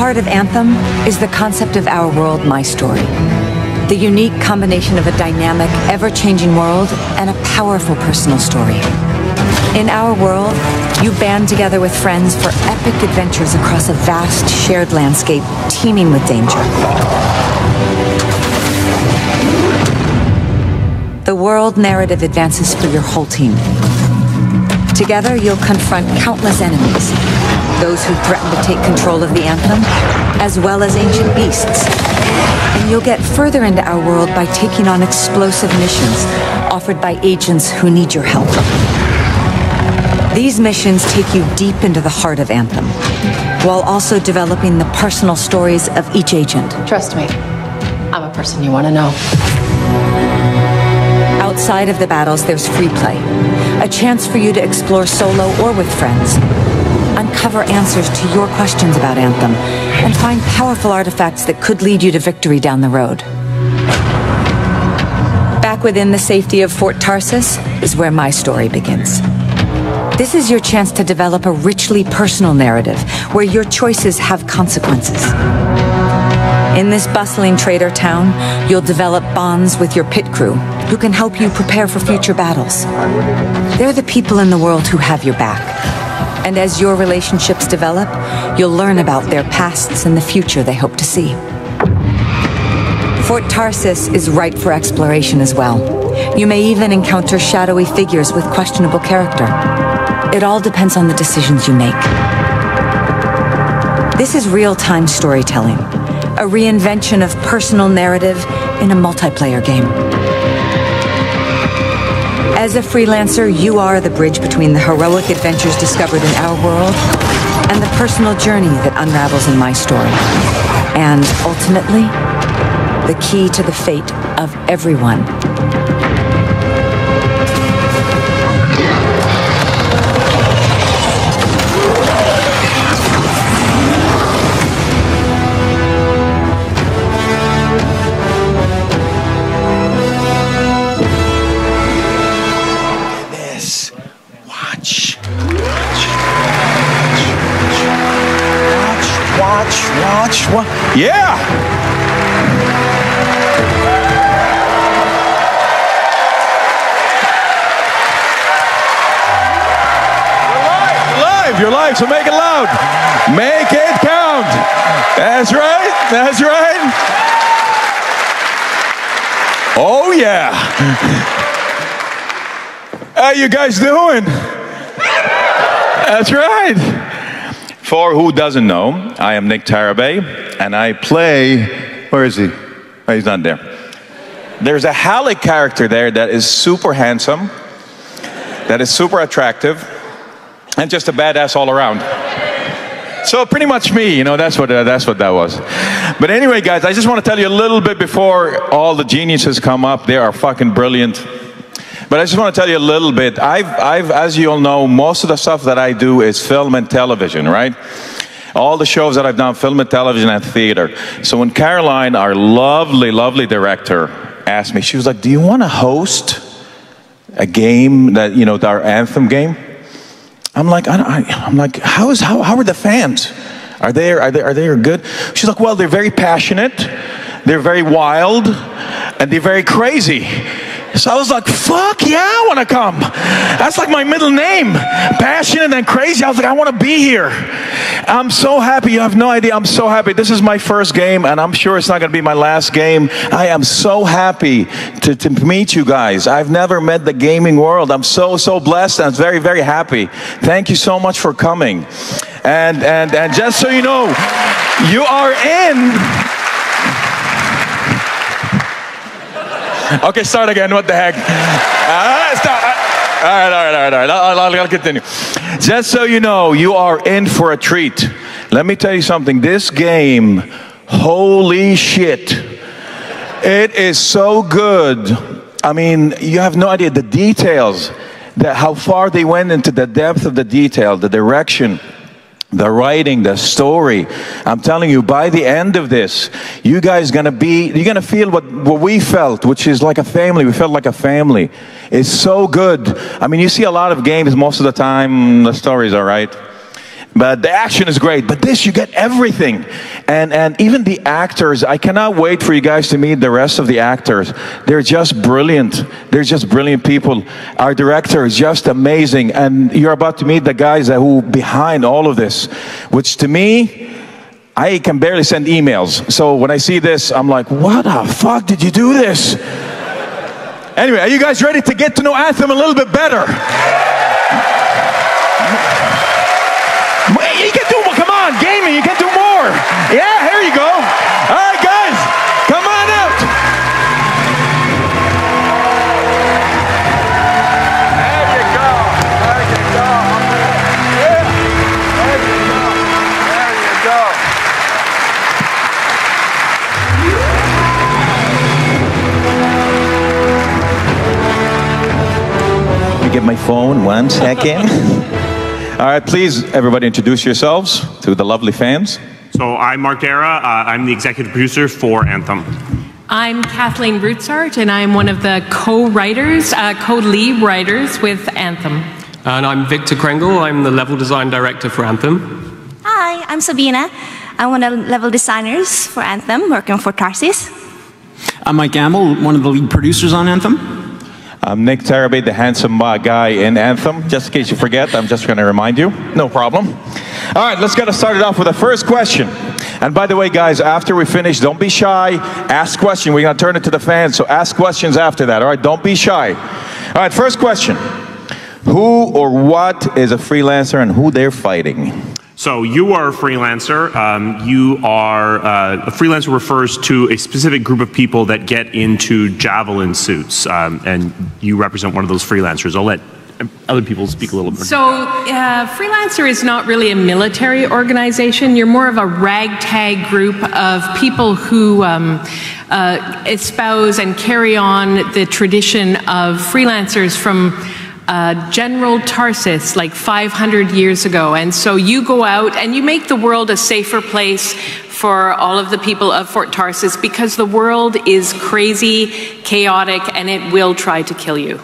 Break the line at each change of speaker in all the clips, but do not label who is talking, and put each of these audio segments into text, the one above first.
heart of Anthem is the concept of our world, my story. The unique combination of a dynamic, ever-changing world and a powerful personal story. In our world, you band together with friends for epic adventures across a vast, shared landscape teeming with danger. The world narrative advances for your whole team. Together, you'll confront countless enemies, those who threaten to take control of the Anthem, as well as ancient beasts. And you'll get further into our world by taking on explosive missions offered by agents who need your help. These missions take you deep into the heart of Anthem, while also developing the personal stories of each agent.
Trust me, I'm a person you want to know.
Outside of the battles, there's free play. A chance for you to explore solo or with friends. Uncover answers to your questions about Anthem, and find powerful artifacts that could lead you to victory down the road. Back within the safety of Fort Tarsis is where my story begins. This is your chance to develop a richly personal narrative, where your choices have consequences. In this bustling trader town, you'll develop bonds with your pit crew, who can help you prepare for future battles. They're the people in the world who have your back. And as your relationships develop, you'll learn about their pasts and the future they hope to see. Fort Tarsis is ripe for exploration as well. You may even encounter shadowy figures with questionable character. It all depends on the decisions you make. This is real-time storytelling, a reinvention of personal narrative in a multiplayer game. As a freelancer, you are the bridge between the heroic adventures discovered in our world and the personal journey that unravels in my story. And ultimately, the key to the fate of everyone.
Watch. Yeah! You're live, so make it loud. Make it count. That's right. Oh yeah. How you guys doing? That's right. For who doesn't know, I am Nick Tarabay, and I play, where is he? Oh, he's not there. There's a Halleck character there that is super handsome, that is super attractive, and just a badass all around. So pretty much me, you know, that's what that was. But anyway, guys, I just want to tell you a little bit before all the geniuses come up. They are fucking brilliant. But I just want to tell you a little bit. I've, as you all know, most of the stuff that I do is film and television, right? All the shows that I've done, film and television and theater. So when Caroline, our lovely, lovely director, asked me, she was like, do you want to host a game that, you know, our Anthem game? I'm like, how are the fans? Are they good? She's like, well, they're very passionate, they're very wild, and they're very crazy. So I was like, fuck yeah, I want to come. That's like my middle name. Passionate and crazy. I was like, I want to be here. I'm so happy. You have no idea. I'm so happy. This is my first game, and I'm sure it's not going to be my last game. I am so happy to meet you guys. I've never met the gaming world. I'm so blessed, and I'm very, very happy. Thank you so much for coming. And just so you know, you are in... Okay, start again. What the heck? Stop. All right. I'll continue. Just so you know, you are in for a treat. Let me tell you something. This game, holy shit. It is so good. I mean, you have no idea the details, how far they went into the depth of the detail, the direction, the writing, the story. I'm telling you, by the end of this, you guys you're gonna feel what we felt, which is like a family. We felt like a family. It's so good. I mean, you see a lot of games, most of the time, the stories are right. But the action is great. But this, you get everything. And even the actors, I cannot wait for you guys to meet the rest of the actors. They're just brilliant. They're just brilliant people. Our director is just amazing. And you're about to meet the guys who behind all of this, which to me, I can barely send emails. So when I see this, I'm like, what the fuck did you do this? Anyway, are you guys ready to get to know Anthem a little bit better? You can do more. Come on, gaming, you can do more. Yeah, here you go. All right, guys, come on out. There you go. There you go. Yeah. There you go. There you go. Let me get my phone 1 second. All right, please, everybody, introduce yourselves to the lovely fans.
So I'm Mark Dara. I'm the executive producer for Anthem.
I'm Kathleen Brutzart, and I'm one of the co-writers, co-lead writers with Anthem.
And I'm Victor Krengle. I'm the level design director for Anthem.
Hi, I'm Sabina. I'm one of the level designers for Anthem, working for Tarsis.
I'm Mike Gamble, one of the lead producers on Anthem.
I'm Nick Tarabay, the handsome guy in Anthem. Just in case you forget, I'm just going to remind you. No problem. All right, let's get us started off with the first question. And by the way, guys, after we finish, don't be shy. Ask questions. We're going to turn it to the fans, so ask questions after that. All right, don't be shy. All right, first question. Who or what is a freelancer and who they're fighting?
So you are a freelancer. A freelancer refers to a specific group of people that get into javelin suits, and you represent one of those freelancers. I'll let other people speak a little bit.
So freelancer is not really a military organization. You're more of a ragtag group of people who espouse and carry on the tradition of freelancers from General Tarsis, like 500 years ago. And so you go out and you make the world a safer place for all of the people of Fort Tarsis, because the world is crazy, chaotic, and it will try to kill you.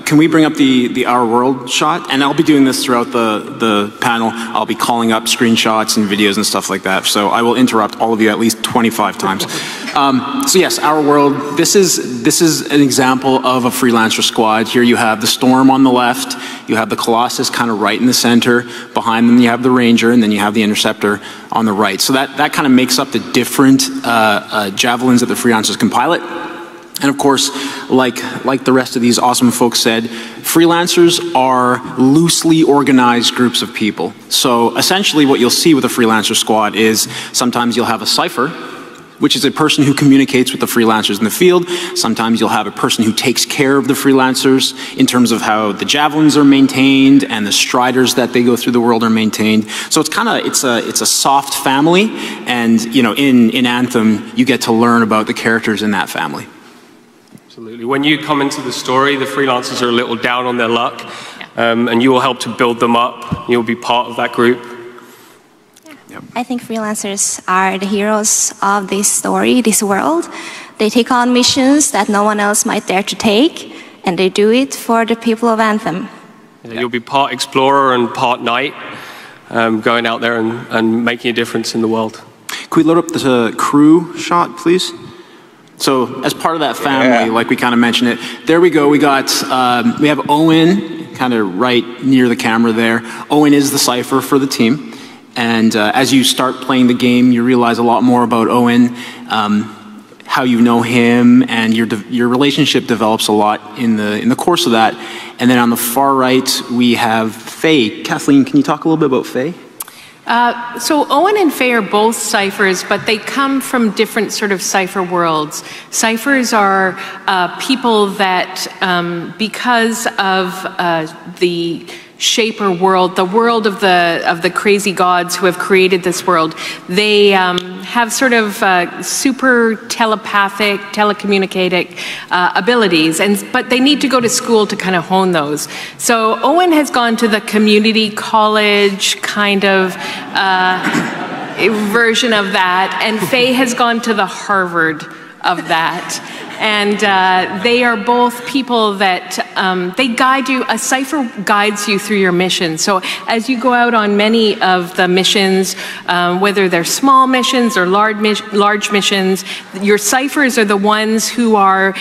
Can we bring up the Our World shot? And I'll be doing this throughout the panel. I'll be calling up screenshots and videos and stuff like that. So I will interrupt all of you at least 25 times. So yes, Our World. This is an example of a freelancer squad. Here you have the Storm on the left. You have the Colossus kind of right in the center. Behind them you have the Ranger, and then you have the Interceptor on the right. So that kind of makes up the different javelins that the freelancers can pilot. And of course, like the rest of these awesome folks said, freelancers are loosely organized groups of people. So essentially what you'll see with a freelancer squad is sometimes you'll have a cipher, which is a person who communicates with the freelancers in the field. Sometimes you'll have a person who takes care of the freelancers in terms of how the javelins are maintained and the striders that they go through the world are maintained. So it's a soft family, and in Anthem you get to learn about the characters in that family.
Absolutely. When you come into the story, the freelancers are a little down on their luck, and you will help to build them up. You'll be part of that group.
Yeah. I think freelancers are the heroes of this story, this world. They take on missions that no one else might dare to take, and they do it for the people of Anthem.
You'll be part explorer and part knight, going out there and making a difference in the world.
Could we load up the crew shot, please? So as part of that family, like we kind of mentioned it, there we go. We have Owen kind of right near the camera there. Owen is the cipher for the team. And as you start playing the game, you realize a lot more about Owen, how you know him, and your relationship develops a lot in the course of that. And then on the far right, we have Faye. Kathleen, can you talk a little bit about Faye?
So Owen and Faye are both ciphers, but they come from different sort of cipher worlds. Ciphers are people that, because of the shaper world, the world of the crazy gods who have created this world, they have sort of super telepathic, telecommunicating abilities, but they need to go to school to kind of hone those. So Owen has gone to the community college kind of version of that, and Faye has gone to the Harvard of that. And they are both people that they guide you. A cipher guides you through your mission. So as you go out on many of the missions, whether they're small missions or large missions, your ciphers are the ones who are,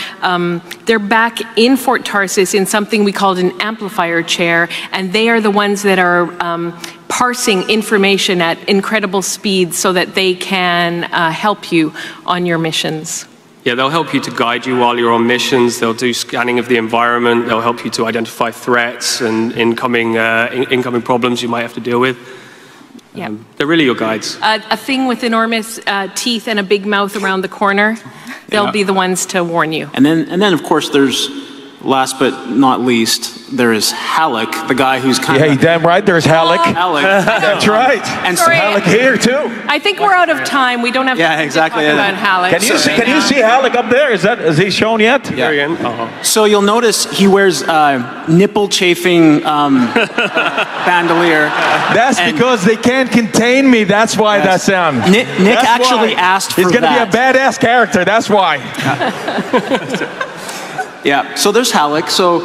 they're back in Fort Tarsis in something we called an amplifier chair, and they are the ones that are parsing information at incredible speed so that they can help you on your missions.
Yeah, they'll help you to guide you while you're on missions. They'll do scanning of the environment. They'll help you to identify threats and incoming problems you might have to deal with.
Yeah.
They're really your guides.
A thing with enormous teeth and a big mouth around the corner, they'll be the ones to warn you.
And then of course, there's, last but not least, there is Halleck, the guy who's kind of...
Yeah, damn right, there's Halleck.
Halleck.
That's right.
And
Sorry.
Halleck here, too.
I think we're out of time. We don't have
exactly.
to talk about Halleck.
Can you see Halleck up there? Is he shown yet?
Yeah.
So you'll notice he wears nipple-chafing bandolier.
That's because they can't contain me. That's why that sound.
Nick actually asked for that.
He's going to be a badass character. That's why.
Yeah, so there's Halleck. So,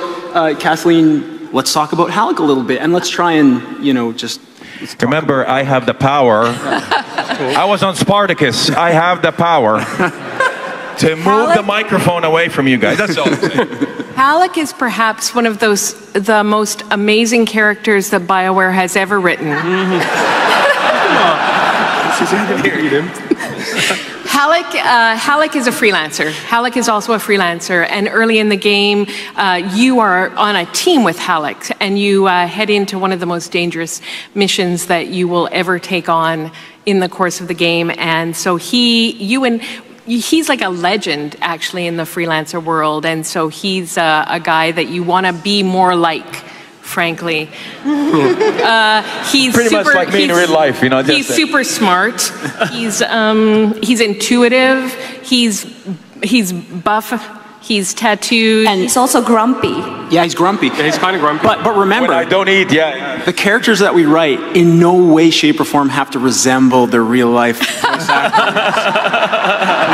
Kathleen, let's talk about Halleck a little bit, and let's try and, just...
Remember, I have the power. I was on Spartacus. I have the power to move the microphone away from you guys. That's all I'm saying.
Halleck is perhaps one of the most amazing characters that BioWare has ever written. Halleck is a freelancer. Halleck is also a freelancer, and early in the game, you are on a team with Halleck, and you head into one of the most dangerous missions that you will ever take on in the course of the game. And so he's like a legend, actually, in the freelancer world, and so he's a guy that you want to be more like. Frankly, he's
pretty much like me in real life,
He's super smart. He's intuitive. He's buff. He's tattooed,
and he's also grumpy.
Yeah, he's grumpy.
Yeah, he's kind of grumpy.
But remember,
when I don't eat. Yeah.
The characters that we write in no way, shape, or form have to resemble their real life voice actors.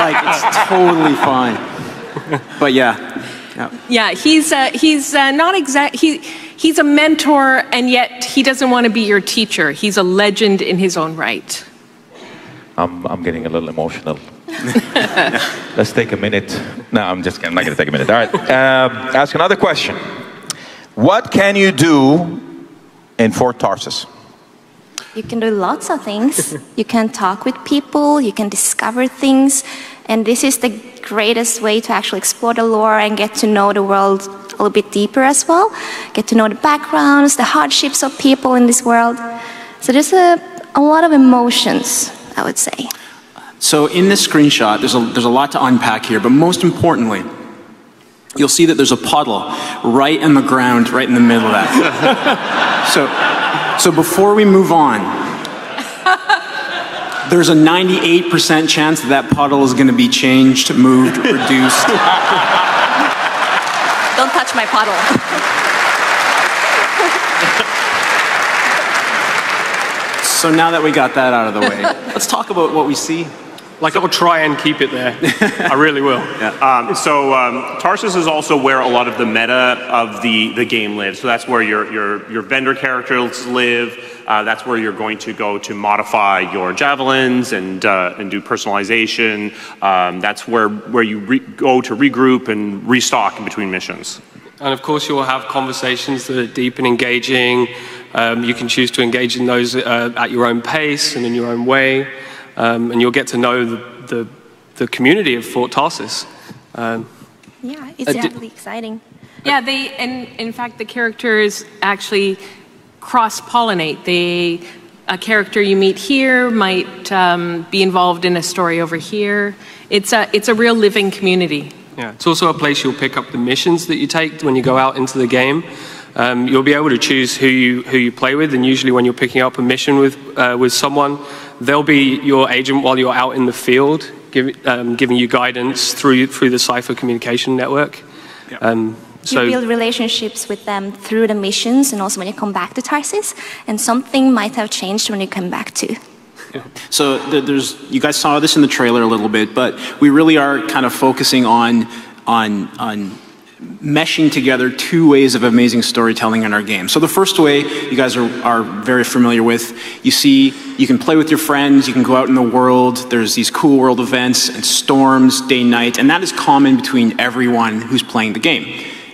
Like, it's totally fine. But yeah,
he's not exact. He's a mentor, and yet he doesn't want to be your teacher. He's a legend in his own right.
I'm getting a little emotional. Let's take a minute. No, I'm just kidding. I'm not going to take a minute. All right. Ask another question. What can you do in Fort Tarsis?
You can do lots of things. You can talk with people. You can discover things. And this is the greatest way to actually explore the lore and get to know the world a little bit deeper as well. Get to know the backgrounds, the hardships of people in this world. So there's a lot of emotions, I would say.
So in this screenshot, there's a lot to unpack here, but most importantly, you'll see that there's a puddle right in the ground, right in the middle of that. So before we move on, there's a 98% chance that puddle is going to be changed, moved, reduced.
Don't touch my puddle.
So now that we got that out of the way, let's talk about what we see.
Like, I will try and keep it there. I really will.
Yeah.
Tarsis is also where a lot of the meta of the game lives. So that's where your vendor characters live. That's where you're going to go to modify your javelins and do personalization. That's where you go to regroup and restock in between missions.
And of course, you'll have conversations that are deep and engaging. You can choose to engage in those at your own pace and in your own way. And you'll get to know the community of Fort Tarsis.
Yeah, it's really exciting.
Yeah, and in fact, the characters actually cross-pollinate. A character you meet here might be involved in a story over here. It's a real living community.
Yeah, it's also a place you'll pick up the missions that you take when you go out into the game. You'll be able to choose who you play with, and usually when you're picking up a mission with someone, they'll be your agent while you're out in the field, giving you guidance through the Cypher communication network.
Yep.
So
you build relationships with them through the missions, and also when you come back to Tarsis, and something might have changed when you come back too.
So you guys saw this in the trailer a little bit, but we really are kind of focusing on meshing together two ways of amazing storytelling in our game. So the first way you guys are very familiar with, you can play with your friends, you can go out in the world, there's these cool world events and storms, day, night, and that is common between everyone who's playing the game.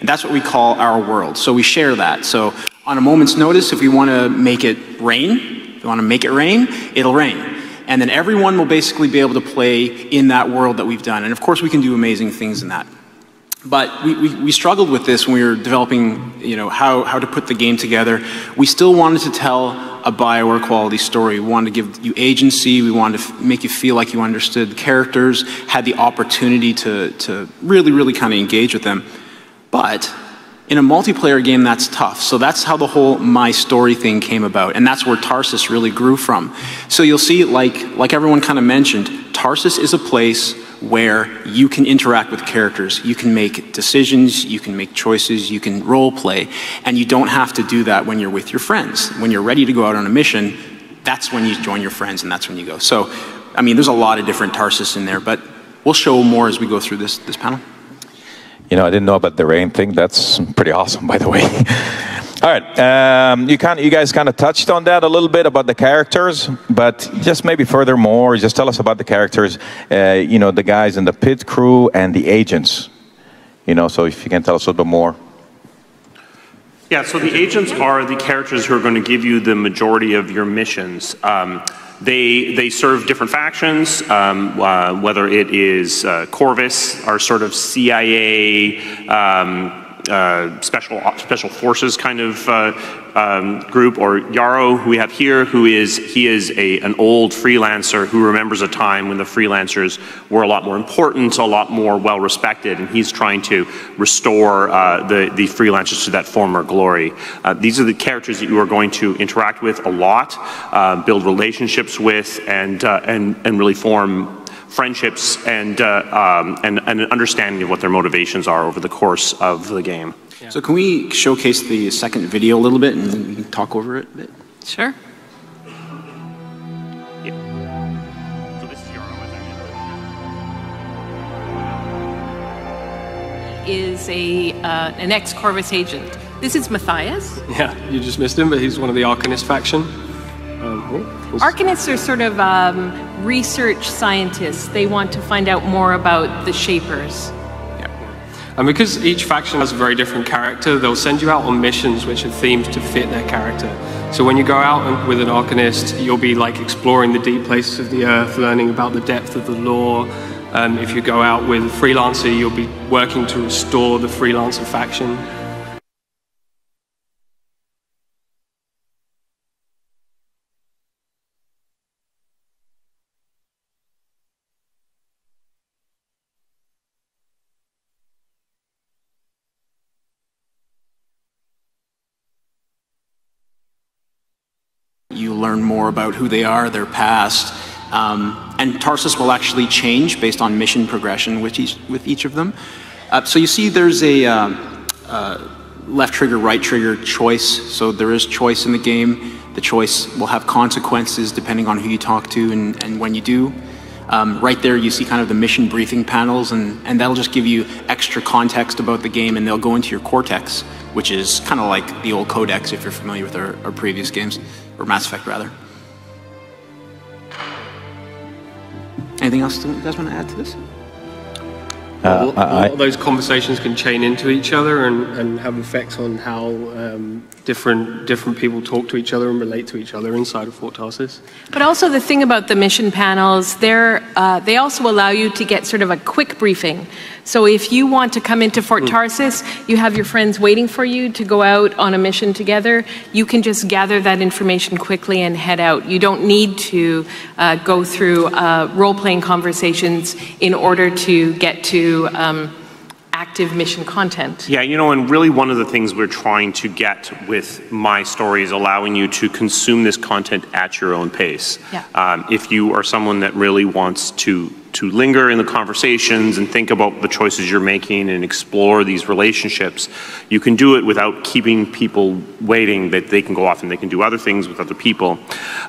And that's what we call our world. So we share that. So on a moment's notice, if we want to make it rain, it'll rain. And then everyone will basically be able to play in that world that we've done. And of course we can do amazing things in that. But we struggled with this when we were developing, how to put the game together. We still wanted to tell a BioWare quality story. We wanted to give you agency. We wanted to make you feel like you understood the characters, had the opportunity to really, really kind of engage with them. But in a multiplayer game, that's tough. So that's how the whole My Story thing came about. And that's where Tarsus really grew from. So you'll see, like everyone kind of mentioned, Tarsus is a place where you can interact with characters. You can make decisions, you can make choices, you can role play, and you don't have to do that when you're with your friends. When you're ready to go out on a mission, that's when you join your friends and that's when you go. So, I mean, there's a lot of different Tarsus in there, but we'll show more as we go through this panel.
I didn't know about the rain thing. That's pretty awesome, by the way. All right, you guys kind of touched on that a little bit about the characters, but just maybe furthermore, just tell us about the characters, the guys in the pit crew and the agents, so if you can tell us a little bit more.
Yeah, so the agents are the characters who are going to give you the majority of your missions. They serve different factions, whether it is Corvus, our sort of CIA special forces kind of group, or Yarrow, who we have here, he is an old freelancer who remembers a time when the freelancers were a lot more important, a lot more well respected, and he's trying to restore the freelancers to that former glory. These are the characters that you are going to interact with a lot, build relationships with, and really form friendships and an understanding of what their motivations are over the course of the game.
Yeah. So can we showcase the second video a little bit and we can talk over it a bit?
Sure.
Yeah. So this is Yarrow.
Is an ex-Corvus agent. This is Matthias.
Yeah, you just missed him, but he's one of the Arcanist faction.
Arcanists are sort of research scientists. They want to find out more about the Shapers.
Yeah. And because each faction has a very different character, they'll send you out on missions which are themed to fit their character. So when you go out with an Arcanist, you'll be like exploring the deep places of the earth, learning about the depth of the lore. If you go out with a Freelancer, you'll be working to restore the Freelancer faction.
You learn more about who they are, their past, and Tarsus will actually change based on mission progression with each of them. So you see there's a left trigger, right trigger choice, so there is choice in the game. The choice will have consequences depending on who you talk to and when you do. Right there you see kind of the mission briefing panels, and that'll just give you extra context about the game, and they'll go into your cortex, which is kind of like the old Codex if you're familiar with our previous games, or Mass Effect rather. Anything else you guys want to add to this?
All those conversations can chain into each other and have effects on how different people talk to each other and relate to each other inside of Fort Tarsus.
But also the thing about the mission panels, they also allow you to get sort of a quick briefing. So if you want to come into Fort Tarsus, you have your friends waiting for you to go out on a mission together, you can just gather that information quickly and head out. You don't need to go through role-playing conversations in order to get to active mission content.
Yeah, and really one of the things we're trying to get with My Story is allowing you to consume this content at your own pace.
Yeah.
If you are someone that really wants to linger in the conversations and think about the choices you're making and explore these relationships, you can do it without keeping people waiting, that they can go off and they can do other things with other people.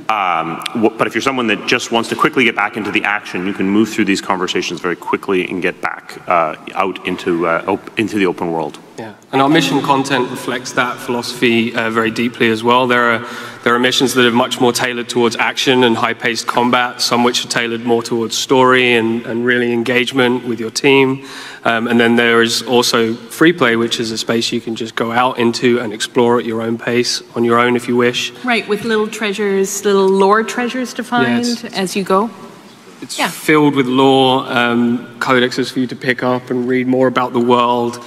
But if you're someone that just wants to quickly get back into the action, you can move through these conversations very quickly and get back out into the open world.
Yeah, and our mission content reflects that philosophy very deeply as well. There are missions that are much more tailored towards action and high-paced combat, some which are tailored more towards story and really engagement with your team. And then there is also free play, which is a space you can just go out into and explore at your own pace, on your own if you wish.
Right, with little treasures, little lore treasures to find as you go.
It's filled with lore, codexes for you to pick up and read more about the world.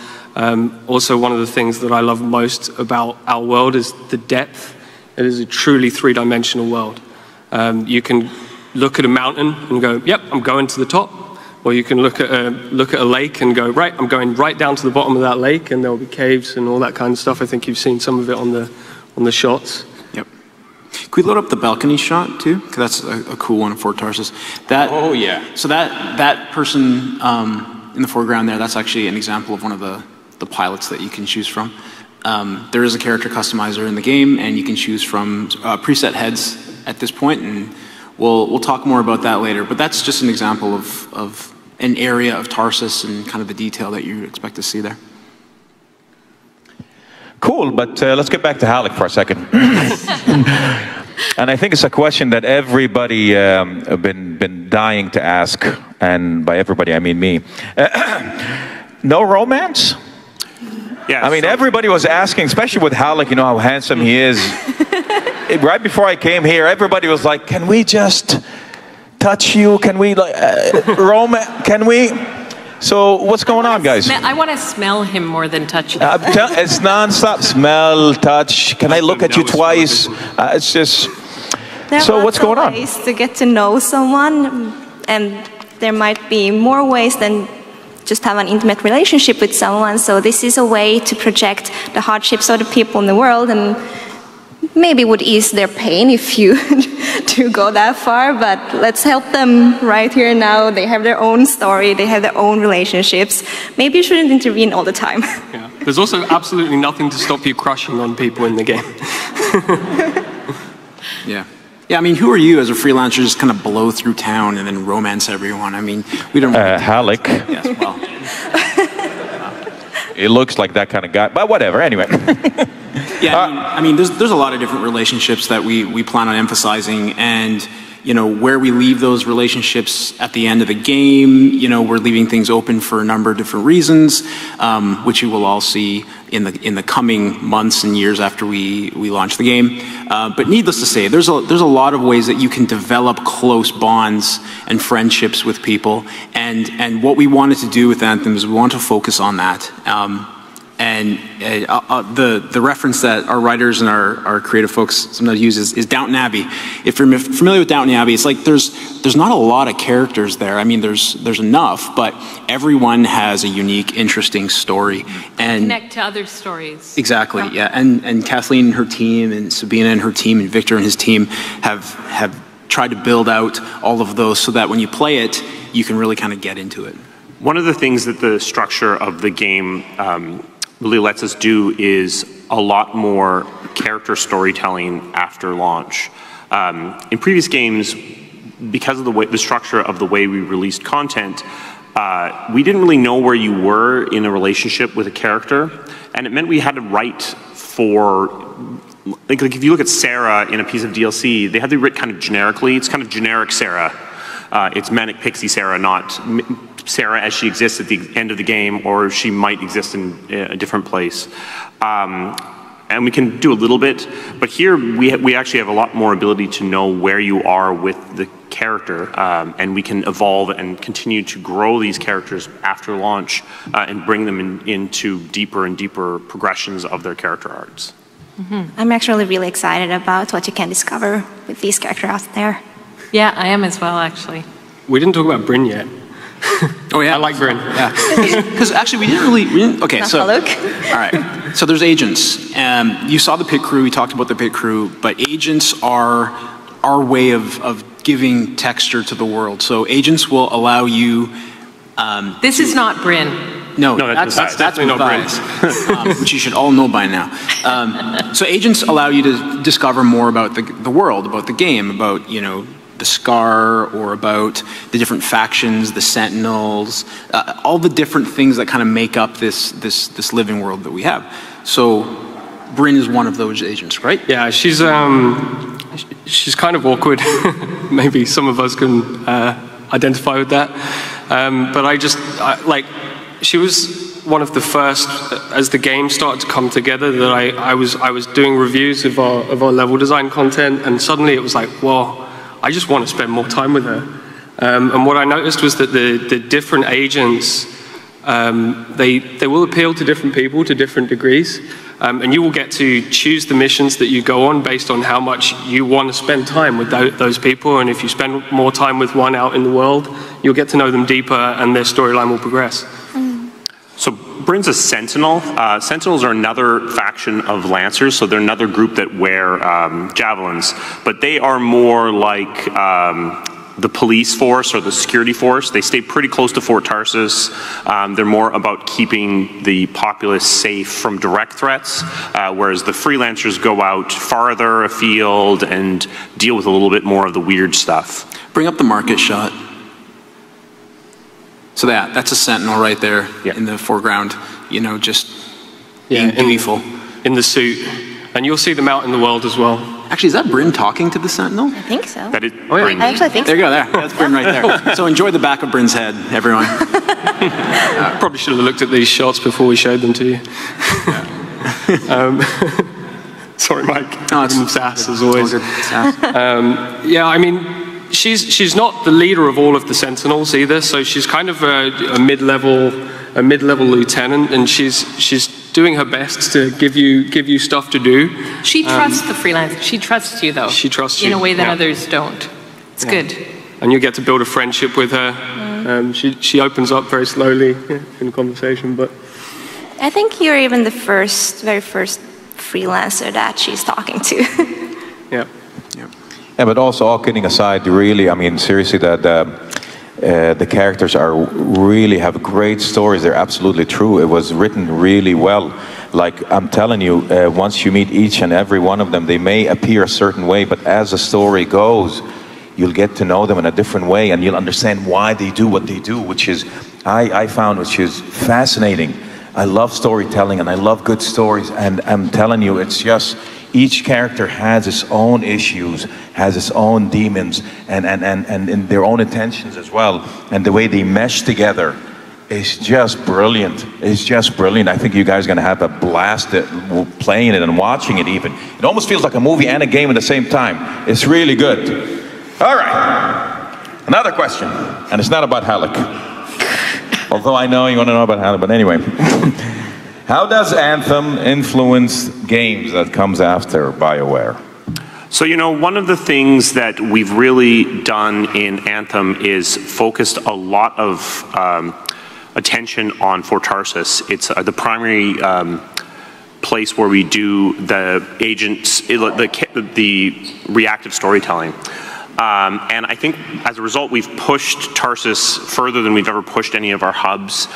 Also, one of the things that I love most about our world is the depth. It is a truly three-dimensional world. You can look at a mountain and go, yep, I'm going to the top. Or you can look at a lake and go, right, I'm going right down to the bottom of that lake, and there will be caves and all that kind of stuff. I think you've seen some of it on the shots.
Yep. Can we load up the balcony shot too? Because that's a cool one in Fort Tarsus.
Oh yeah.
So that person in the foreground there, that's actually an example of one of the pilots that you can choose from. There is a character customizer in the game, and you can choose from preset heads at this point, and we'll talk more about that later. But that's just an example of an area of Tarsus and kind of the detail that you expect to see there.
Cool, but let's get back to Halleck for a second. And I think it's a question that everybody been dying to ask, and by everybody I mean me. No romance?
Yeah,
I mean, everybody was asking, especially with Halleck, you know how handsome he is. Right before I came here, everybody was like, can we just touch you? Can we, like, romance? Can we? So what's going on, guys?
I want to smell him more than touch him.
It's nonstop. Smell, touch. Can I look at you twice? It's just... So what's going on?
There are ways to get to know someone, and there might be more ways than just have an intimate relationship with someone. So this is a way to project the hardships of the people in the world, and maybe would ease their pain if you do go that far, but let's help them right here and now. They have their own story, they have their own relationships. Maybe you shouldn't intervene all the time.
Yeah. There's also absolutely nothing to stop you crushing on people in the game.
Yeah. Yeah, I mean, who are you as a freelancer just kind of blow through town and then romance everyone? I mean, we don't...
Halleck.
Yes, well...
It looks like that kind of guy, but whatever, anyway.
Yeah, I mean there's a lot of different relationships that we plan on emphasizing, and you know, where we leave those relationships at the end of the game, you know, we're leaving things open for a number of different reasons, which you will all see in the coming months and years after we launch the game. But needless to say, there's a lot of ways that you can develop close bonds and friendships with people, and what we wanted to do with Anthem is we want to focus on that. And the reference that our writers and our creative folks sometimes use is Downton Abbey. If you're familiar with Downton Abbey, it's like there's not a lot of characters there. I mean, there's enough, but everyone has a unique, interesting story. And
connect to other stories.
Exactly, yeah. And Kathleen and her team, and Sabina and her team, and Victor and his team have tried to build out all of those so that when you play it, you can really kind of get into it.
One of the things that the structure of the game really lets us do is a lot more character storytelling after launch. In previous games, because of the structure of the way we released content, we didn't really know where you were in a relationship with a character, and it meant we had to write for, like if you look at Sarah in a piece of DLC, they had to be written kind of generically. It's kind of generic Sarah. It's Manic Pixie Sarah, not Sarah as she exists at the end of the game, or she might exist in a different place. And we can do a little bit, but here we actually have a lot more ability to know where you are with the character, and we can evolve and continue to grow these characters after launch and bring them into deeper and deeper progressions of their character arcs.
Mm-hmm. I'm actually really excited about what you can discover with these characters out there.
Yeah, I am as well, actually.
We didn't talk about Bryn yet.
Oh yeah,
I like Bryn.
Yeah, because actually we didn't. Okay, so all right. So there's agents. You saw the pit crew. We talked about the pit crew, but agents are our way of giving texture to the world. So agents will allow you.
This is not Bryn.
No,
that's
definitely not Matthias, which you should all know by now. So agents allow you to discover more about the world, about the game, about, you know, the Scar, or about the different factions, the Sentinels, all the different things that kind of make up this living world that we have. So Bryn is one of those agents, right?
Yeah, she's kind of awkward. Maybe some of us can identify with that. But she was one of the first, as the game started to come together, that I was doing reviews of our level design content, and suddenly it was like, well, I just want to spend more time with her. And what I noticed was that the different agents, they will appeal to different people to different degrees, and you will get to choose the missions that you go on based on how much you want to spend time with those people. And if you spend more time with one out in the world, you'll get to know them deeper, and their storyline will progress.
So Bryn's a Sentinel. Sentinels are another faction of Lancers, so they're another group that wear javelins, but they are more like the police force or the security force. They stay pretty close to Fort Tarsus. They're more about keeping the populace safe from direct threats, whereas the freelancers go out farther afield and deal with a little bit more of the weird stuff.
Bring up the market shot. So that's a Sentinel right there in the foreground, you know, just being beautiful.
In the suit. And you'll see them out in the world as well.
Actually, is that Bryn talking to the Sentinel?
I think so.
That is
I actually think so.
There you go, there. That's Bryn right there. So enjoy the back of Bryn's head, everyone.
Probably should have looked at these shots before we showed them to you. Sorry, Mike.
No, it's
sass as always.
All good. Sass.
Yeah, I mean, she's not the leader of all of the Sentinels either, so she's kind of a mid-level lieutenant, and she's doing her best to give you stuff to do.
She trusts the freelancer. She trusts you, though.
She trusts you
in a way that others don't. It's good.
And you get to build a friendship with her. She opens up very slowly in conversation, but
I think you're even the very first freelancer that she's talking to.
Yeah.
Yeah, but also, all kidding aside, really, I mean, seriously, the characters really have great stories. They're absolutely true. It was written really well. Like, I'm telling you, once you meet each and every one of them, they may appear a certain way, but as the story goes, you'll get to know them in a different way, and you'll understand why they do what they do, which is, I found, which is fascinating. I love storytelling, and I love good stories, and I'm telling you, it's just, each character has its own issues, has its own demons, and their own intentions as well. And the way they mesh together is just brilliant. It's just brilliant. I think you guys are going to have a blast playing it and watching it even. It almost feels like a movie and a game at the same time. It's really good. All right. Another question. And it's not about Halleck. Although I know you want to know about Halleck, but anyway. How does Anthem influence games that comes after BioWare?
So, you know, one of the things that we've really done in Anthem is focused a lot of attention on Fort Tarsus. It's the primary place where we do the agents, the reactive storytelling. And I think as a result, we've pushed Tarsus further than we've ever pushed any of our hubs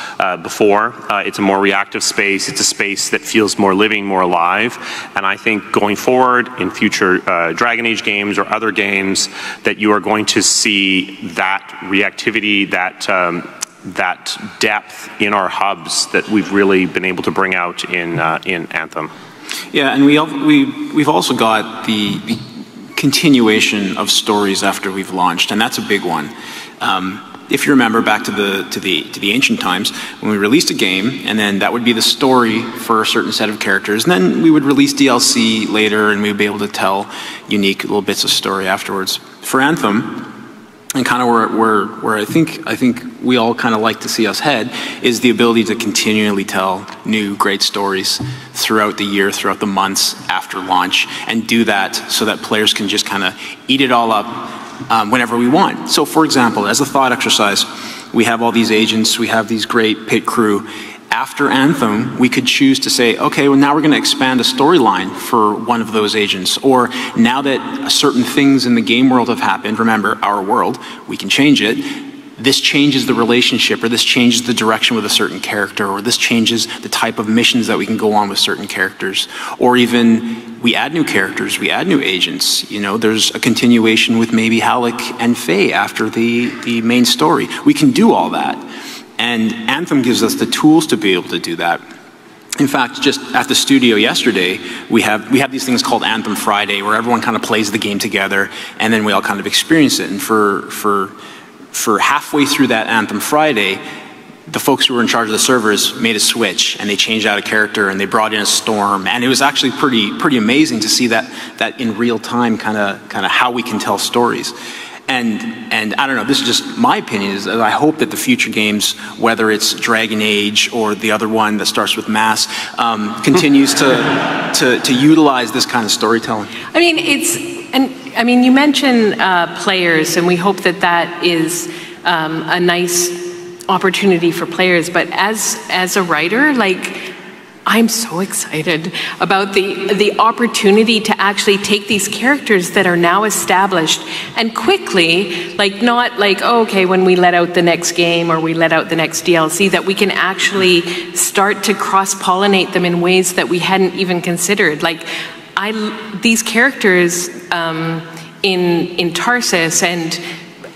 before. It's a more reactive space. It's a space that feels more living, more alive. And I think going forward in future Dragon Age games or other games, that you are going to see that reactivity, that depth in our hubs that we've really been able to bring out in Anthem.
Yeah, and we've also got the continuation of stories after we've launched, and that's a big one. If you remember back to the ancient times, when we released a game, and then that would be the story for a certain set of characters, and then we would release DLC later, and we'd be able to tell unique little bits of story afterwards. For Anthem, and kind of where I think we all kind of like to see us head, is the ability to continually tell new great stories throughout the year, throughout the months after launch, and do that so that players can just kind of eat it all up whenever we want. So for example, as a thought exercise, we have all these agents, we have these great pit crew, after Anthem, we could choose to say, okay, well, now we're going to expand a storyline for one of those agents. Or now that certain things in the game world have happened, remember, our world, we can change it. This changes the relationship, or this changes the direction with a certain character, or this changes the type of missions that we can go on with certain characters. Or even, we add new characters, we add new agents. You know, there's a continuation with maybe Halleck and Faye after the main story. We can do all that. And Anthem gives us the tools to be able to do that. In fact, just at the studio yesterday, we have these things called Anthem Friday, where everyone kind of plays the game together, and then we all kind of experience it. And for halfway through that Anthem Friday, the folks who were in charge of the servers made a switch, and they changed out a character, and they brought in a storm, and it was actually pretty amazing to see that in real time, kind of how we can tell stories. And I don't know, this is just my opinion, is that I hope that the future games, whether it's Dragon Age or the other one that starts with Mass, continues to utilize this kind of storytelling.
I mean, you mentioned players, and we hope that that is a nice opportunity for players. But as a writer, like, I'm so excited about the opportunity to actually take these characters that are now established and quickly, like, not like, oh, okay, when we let out the next game or we let out the next DLC, that we can actually start to cross-pollinate them in ways that we hadn't even considered. Like, these characters in Tarsus, and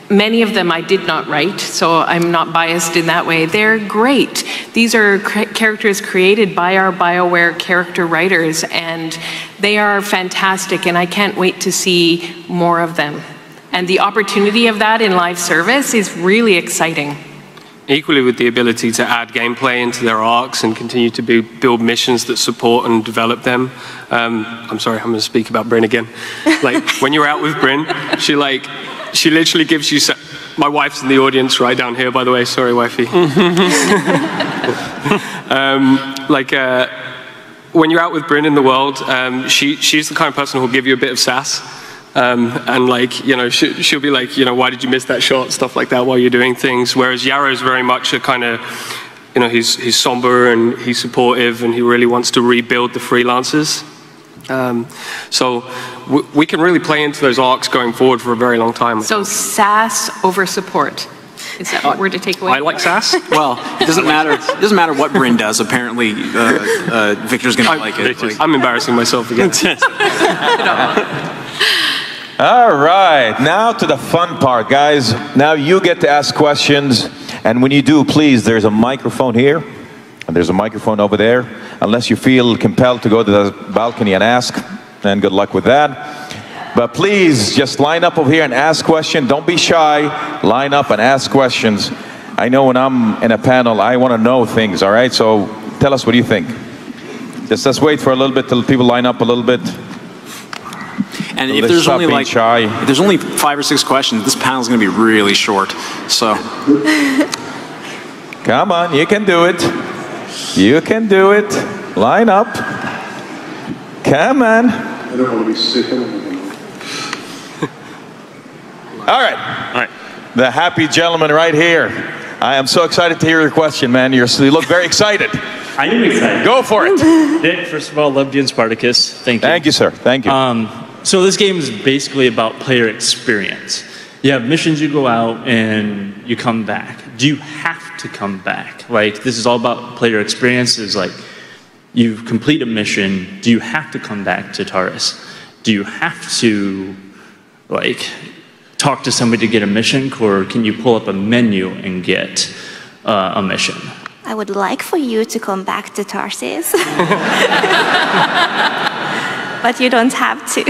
many of them I did not write, so I'm not biased in that way. They're great. These are characters created by our BioWare character writers, and they are fantastic, and I can't wait to see more of them. And the opportunity of that in live service is really exciting.
Equally, with the ability to add gameplay into their arcs and continue to build missions that support and develop them. I'm sorry, I'm going to speak about Bryn again. Like, when you're out with Bryn, she literally gives you... My wife's in the audience right down here, by the way. Sorry, wifey. When you're out with Bryn in the world, she's the kind of person who'll give you a bit of sass. And like, you know, she'll be like, you know, why did you miss that shot? Stuff like that while you're doing things. Whereas Yarrow's very much a kind of, you know, he's somber and he's supportive and he really wants to rebuild the freelancers. So we can really play into those arcs going forward for a very long time.
So sass over support. Is that what we're to take away?
I like sass.
Well, it doesn't matter. It doesn't matter what Bryn does. Apparently, Victor's going to like it.
I'm embarrassing myself again.
All right, now to the fun part, guys. Now you get to ask questions, and when you do, please, there's a microphone here, and there's a microphone over there. Unless you feel compelled to go to the balcony and ask, then good luck with that. But please, just line up over here and ask questions. Don't be shy. Line up and ask questions. I know when I'm in a panel, I want to know things, all right? So tell us, what do you think? Just let's wait for a little bit till people line up a little bit.
And if there's only like, if there's only 5 or 6 questions, this panel's going to be really short. So,
come on, you can do it. You can do it. Line up. Come on.
I don't want to be sick.
All right. The happy gentleman right here. I am so excited to hear your question, man. You look very excited.
I am excited.
Go for it.
Dick, first of all, loved you in Spartacus. Thank you.
Thank you, sir. Thank you.
So this game is basically about player experience. You have missions, you go out, and you come back. Do you have to come back? Like, this is all about player experiences. Like, you complete a mission, do you have to come back to Taurus? Do you have to, like, talk to somebody to get a mission, or can you pull up a menu and get a mission?
I would like for you to come back to Tarsus. But you don't have to.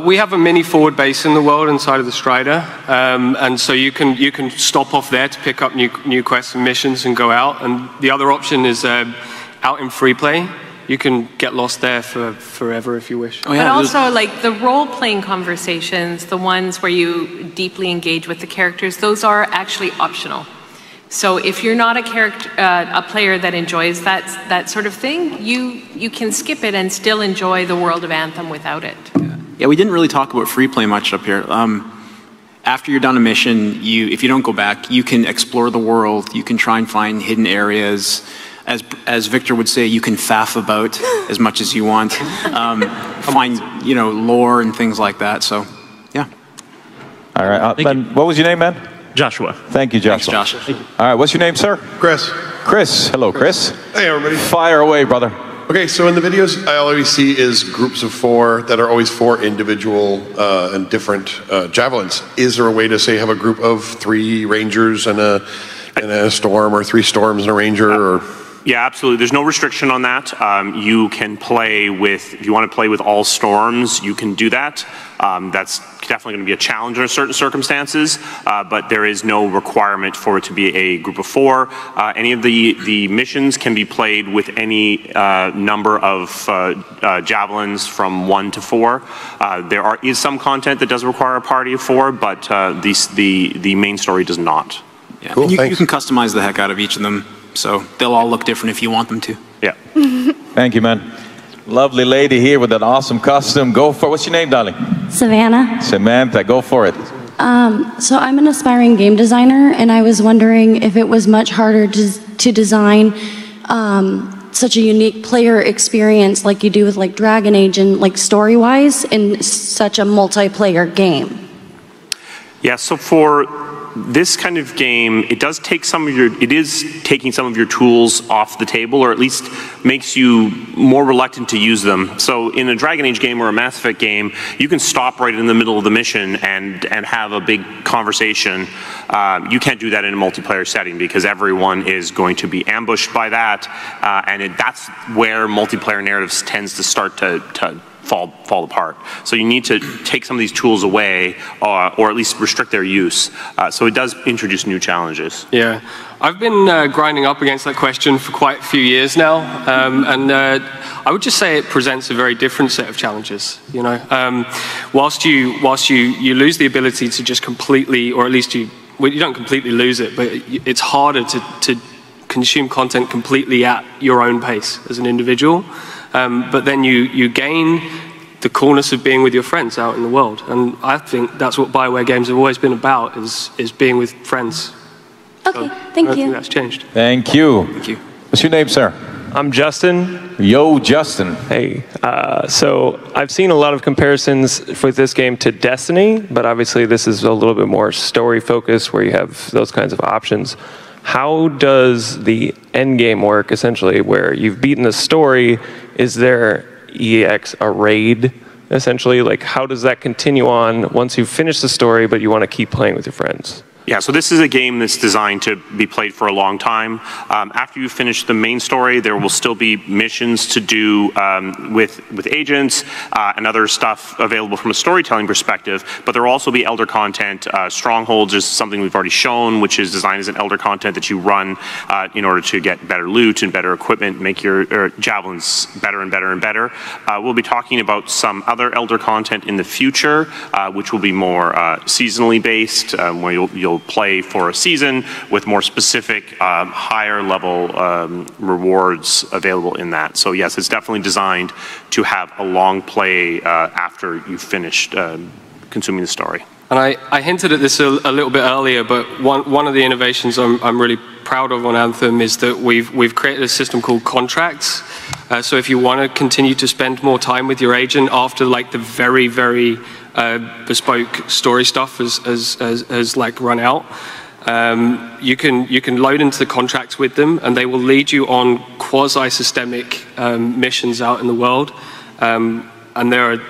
We have a mini forward base in the world inside of the Strider, and so you can stop off there to pick up new quests and missions and go out. And the other option is out in free play. You can get lost there for forever if you wish.
Oh, yeah, but also, like, the role-playing conversations, the ones where you deeply engage with the characters, those are actually optional. So if you're not a player that enjoys that sort of thing, you can skip it and still enjoy the world of Anthem without it.
Yeah, we didn't really talk about free play much up here. After you're done a mission, if you don't go back, you can explore the world. You can try and find hidden areas. as Victor would say, you can faff about as much as you want, find lore and things like that. So, yeah.
All right. Ben, what was your name, man?
Joshua.
Thank you, Joshua.
Thanks, Josh.
All right. What's your name, sir?
Chris.
Chris. Hello, Chris.
Hey, everybody.
Fire away, brother.
Okay, so in the videos, I always see is groups of 4 that are always 4 individual and different javelins. Is there a way to say have a group of 3 rangers and a storm, or 3 storms and a ranger, or?
Yeah, absolutely. There's no restriction on that. You can play with, if you want to play with all storms, you can do that. That's definitely going to be a challenge under certain circumstances, but there is no requirement for it to be a group of 4. Any of the missions can be played with any number of javelins from 1 to 4. There is some content that does require a party of 4, but the main story does not.
Yeah.
Cool,
you can customize the heck out of each of them, so they'll all look different if you want them to.
Yeah.
Thank you, man. Lovely lady here with an awesome costume. Go for it. What's your name, darling?
Savannah.
Samantha, go for it.
So I'm an aspiring game designer, and I was wondering if it was much harder to design such a unique player experience like you do with like Dragon Age and like story-wise in such a multiplayer game.
Yeah, so for this kind of game, it is taking some of your tools off the table, or at least makes you more reluctant to use them. So in a Dragon Age game or a Mass Effect game, you can stop right in the middle of the mission and have a big conversation. You can't do that in a multiplayer setting because everyone is going to be ambushed by that, and that's where multiplayer narratives tends to start to fall apart. So you need to take some of these tools away, or at least restrict their use. So it does introduce new challenges.
Yeah, I've been grinding up against that question for quite a few years now, and I would just say it presents a very different set of challenges. Whilst you lose the ability to just completely, or at least you don't completely lose it, but it's harder to consume content completely at your own pace as an individual. But then you gain the coolness of being with your friends out in the world. And I think that's what BioWare games have always been about, is being with friends.
Okay,
so
thank
I
you.
think that's changed.
Thank you.
Thank you.
What's your name, sir?
I'm Justin.
Yo, Justin.
Hey, so I've seen a lot of comparisons for this game to Destiny, but obviously this is a little bit more story-focused where you have those kinds of options. How does the end game work, essentially, where you've beaten the story? Is there a raid, essentially? Like, how does that continue on once you've finished the story, but you want to keep playing with your friends?
Yeah, so this is a game that's designed to be played for a long time. After you finish the main story, there will still be missions to do with agents and other stuff available from a storytelling perspective, but there will also be Elder content. Strongholds is something we've already shown, which is designed as an Elder content that you run in order to get better loot and better equipment, make your javelins better and better and better. We'll be talking about some other Elder content in the future, which will be more seasonally based, where you'll play for a season with more specific, higher level rewards available in that. So yes, it's definitely designed to have a long play after you've finished consuming the story.
And I hinted at this a little bit earlier, but one of the innovations I'm really proud of on Anthem is that we've created a system called contracts. So if you want to continue to spend more time with your agent after like the very, very bespoke story stuff has like run out, you can load into the contracts with them, and they will lead you on quasi-systemic missions out in the world. And there are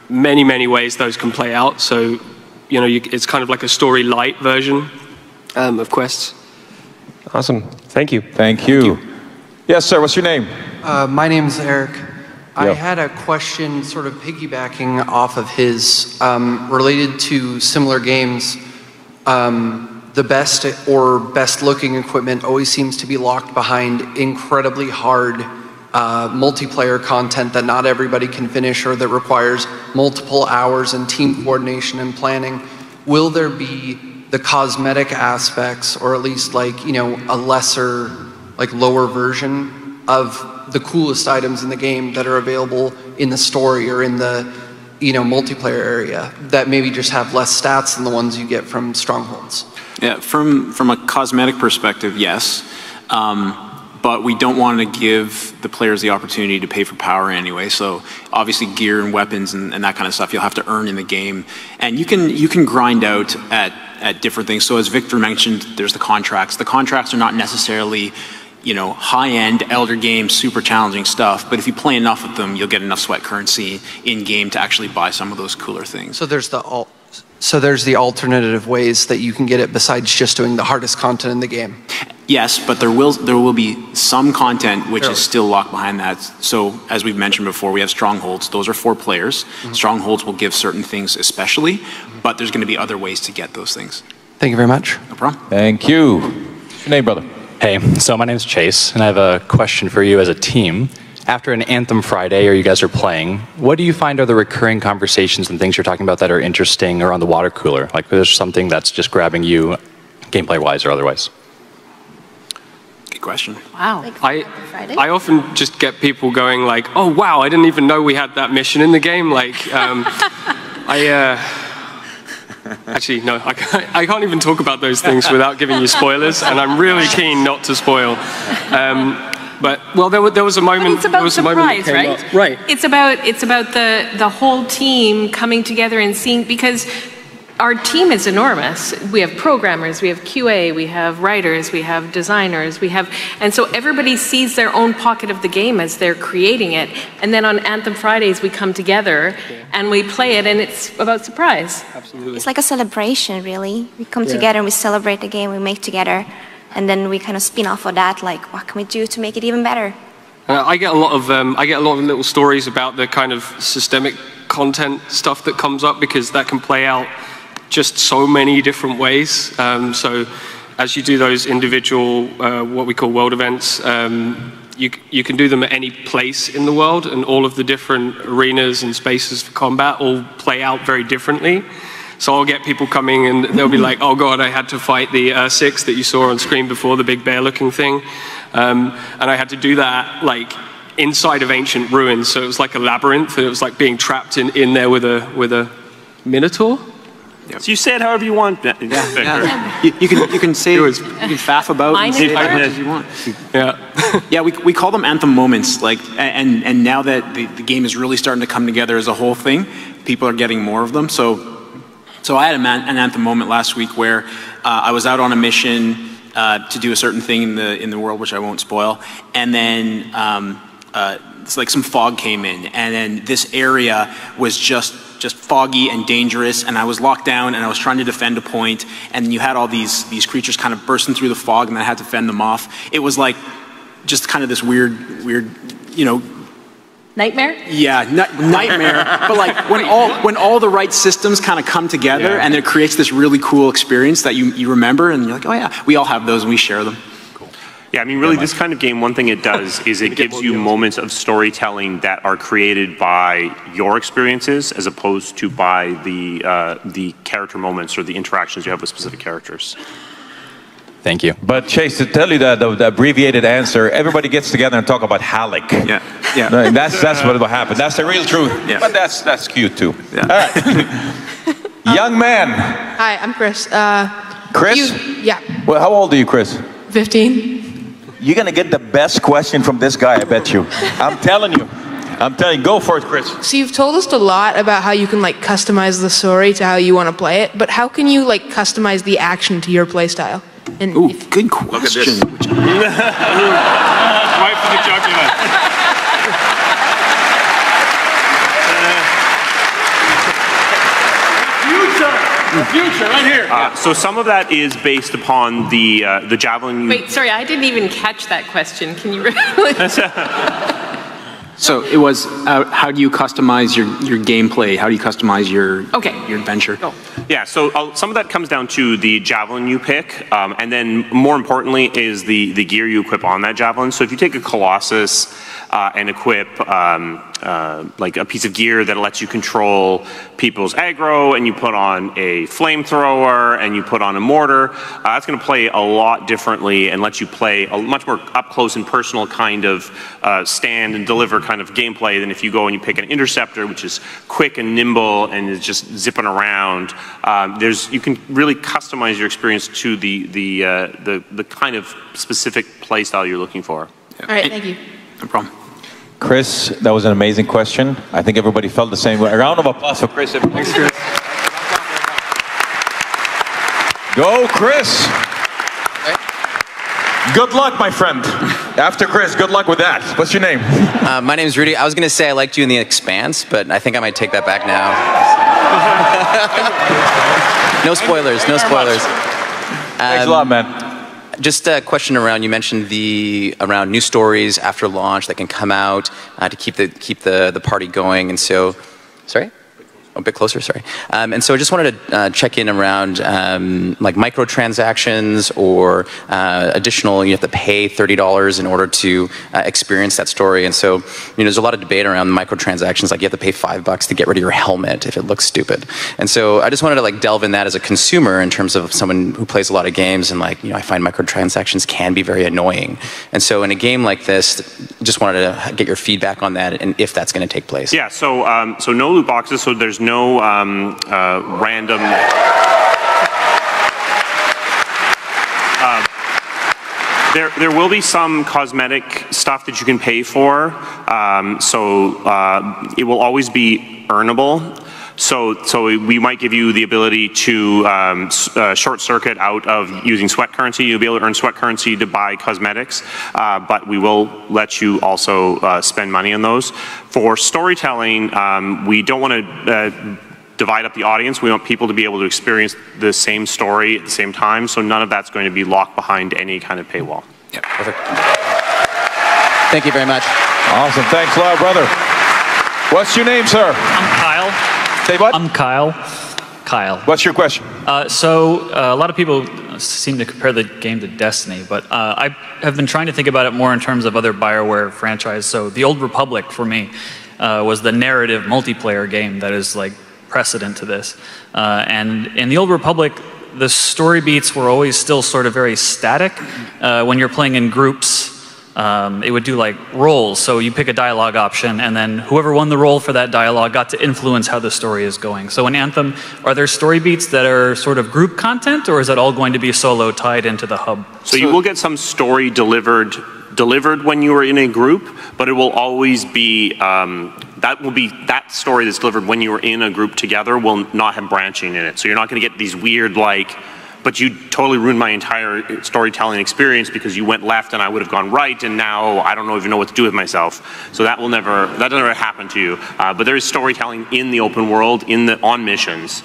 many, many ways those can play out. So, it's kind of like a story light version of quests.
Awesome. Thank you.
Thank you. Yes, sir. What's your name?
My name's Eric.
Yo.
I had a question sort of piggybacking off of his, related to similar games. The best or best looking equipment always seems to be locked behind incredibly hard multiplayer content that not everybody can finish, or that requires multiple hours and team coordination and planning. Will there be the cosmetic aspects, or at least like, a lesser, like lower version of the coolest items in the game that are available in the story or in the multiplayer area that maybe just have less stats than the ones you get from Strongholds?
Yeah, from a cosmetic perspective, yes. but we don't want to give the players the opportunity to pay for power anyway. So obviously gear and weapons and that kind of stuff you'll have to earn in the game. And you can grind out at different things. So as Victor mentioned, there's the contracts. The contracts are not necessarily, you know, high-end Elder game, super challenging stuff, but if you play enough with them, you'll get enough sweat currency in-game to actually buy some of those cooler things.
So there's the alternative ways that you can get it besides just doing the hardest content in the game.
Yes, but there will be some content which is still locked behind that. So as we've mentioned before, we have strongholds. Those are for players. Strongholds will give certain things especially, but there's going to be other ways to get those things.
Thank you very much.
No problem.
Thank you. What's your name, brother?
Hey, so my name's Chase, and I have a question for you as a team. After an Anthem Friday, or you guys are playing, what do you find are the recurring conversations and things you're talking about that are interesting around the water cooler? Like, there's something that's just grabbing you, gameplay-wise or otherwise?
Good question.
Wow.
I often just get people going like, oh wow, I didn't even know we had that mission in the game. Like, actually, no, I can't even talk about those things without giving you spoilers, and I'm really keen not to spoil. But well, there was a moment.
But it's about surprise, right?
Up. Right.
It's about the whole team coming together and seeing, because our team is enormous. We have programmers, we have QA, we have writers, we have designers, and so everybody sees their own pocket of the game as they're creating it. And then on Anthem Fridays, we come together and we play it, and it's about surprise.
Absolutely.
It's like a celebration, really. We come together and we celebrate the game we make together, and then we kind of spin off of that, like, what can we do to make it even better?
I get a lot of little stories about the kind of systemic content stuff that comes up, because that can play out just so many different ways. So as you do those individual, what we call world events, you can do them at any place in the world, and all of the different arenas and spaces for combat all play out very differently. So I'll get people coming and they'll be like, oh God, I had to fight the 6 that you saw on screen before, the big bear looking thing. And I had to do that like inside of ancient ruins. So it was like a labyrinth, and it was like being trapped in there with a minotaur.
Yep. So you say it however you want, Victor.
Yeah. You can say, you can faff about and say it as you want.
Yeah.
Yeah, we call them Anthem moments, like, and now that the game is really starting to come together as a whole thing, people are getting more of them. So I had an Anthem moment last week where I was out on a mission to do a certain thing in the world, which I won't spoil, and then it's like some fog came in, and then this area was just foggy and dangerous, and I was locked down, and I was trying to defend a point, and then you had all these creatures kind of bursting through the fog, and I had to fend them off. It was like just kind of this weird, you know.
Nightmare?
Yeah, nightmare. But like when all the right systems kind of come together, and it creates this really cool experience that you remember, and you're like, oh yeah, we all have those and we share them.
Yeah, I mean, really, this kind of game, one thing it does is it gives you moments of storytelling that are created by your experiences as opposed to by the character moments or the interactions you have with specific characters.
Thank you.
But Chase, to tell you the abbreviated answer, everybody gets together and talk about Halleck.
Yeah, yeah.
No, that's what will happen. That's the real truth.
Yeah.
But that's cute too.
Yeah.
All right. Young man.
Hi, I'm Chris.
Chris?
Yeah.
Well, how old are you, Chris?
15.
You're gonna get the best question from this guy, I bet you. I'm telling you. Go for it, Chris.
So you've told us a lot about how you can like customize the story to how you want to play it, but how can you like customize the action to your play style? And
ooh, good question.
Look at this. Right for the jugular.
The future, right here.
So some of that is based upon the javelin.
Wait, sorry, I didn't even catch that question. Can you?
So it was, how do you customize your gameplay? How do you customize your adventure?
Go.
Yeah, so some of that comes down to the javelin you pick, and then more importantly is the gear you equip on that javelin. So if you take a Colossus and equip like a piece of gear that lets you control people's aggro, and you put on a flamethrower, and you put on a mortar. That's going to play a lot differently and let you play a much more up close and personal kind of stand and deliver kind of gameplay than if you go and you pick an interceptor, which is quick and nimble and is just zipping around. You can really customize your experience to the kind of specific play style you're looking for.
All right, thank you.
No problem.
Chris, that was an amazing question. I think everybody felt the same way. A round of applause for Chris. Thanks, Chris. Go, Chris. Good luck, my friend. After Chris, good luck with that. What's your name?
My name is Rudy. I was going to say I liked you in The Expanse, but I think I might take that back now. No spoilers, no spoilers.
Thanks a lot, man.
Just a question around, you mentioned around new stories after launch that can come out to keep the party going, and so, sorry? A bit closer, sorry. And so I just wanted to check in around like microtransactions or additional, you have to pay $30 in order to experience that story. And so, there's a lot of debate around microtransactions, like you have to pay $5 to get rid of your helmet if it looks stupid. And so I just wanted to like delve in that as a consumer in terms of someone who plays a lot of games, and like, I find microtransactions can be very annoying. And so in a game like this, just wanted to get your feedback on that and if that's going to take place.
Yeah, so no loot boxes, so there's no random. There will be some cosmetic stuff that you can pay for, so it will always be earnable. So we might give you the ability to short circuit out of using sweat currency. You'll be able to earn sweat currency to buy cosmetics, but we will let you also spend money on those. For storytelling, we don't want to divide up the audience. We want people to be able to experience the same story at the same time, so none of that's going to be locked behind any kind of paywall.
Yeah, perfect. Thank you very much.
Awesome. Thanks a lot, brother. What's your name, sir?
I'm Kyle.
Say what?
I'm Kyle. Kyle.
What's your question?
So a lot of people seem to compare the game to Destiny, but I have been trying to think about it more in terms of other BioWare franchise. So the Old Republic for me was the narrative multiplayer game that is like precedent to this. And in the Old Republic, the story beats were always still sort of very static. When you're playing in groups, it would do like roles. So you pick a dialogue option, and then whoever won the role for that dialogue got to influence how the story is going. So in Anthem, are there story beats that are sort of group content, or is that all going to be solo tied into the hub?
So you will get some story delivered when you are in a group, but it will always be that story that's delivered when you are in a group together will not have branching in it. So you're not going to get these weird but you totally ruined my entire storytelling experience because you went left and I would have gone right, and now I don't even know what to do with myself. So that doesn't ever happen to you. But there is storytelling in the open world, on missions.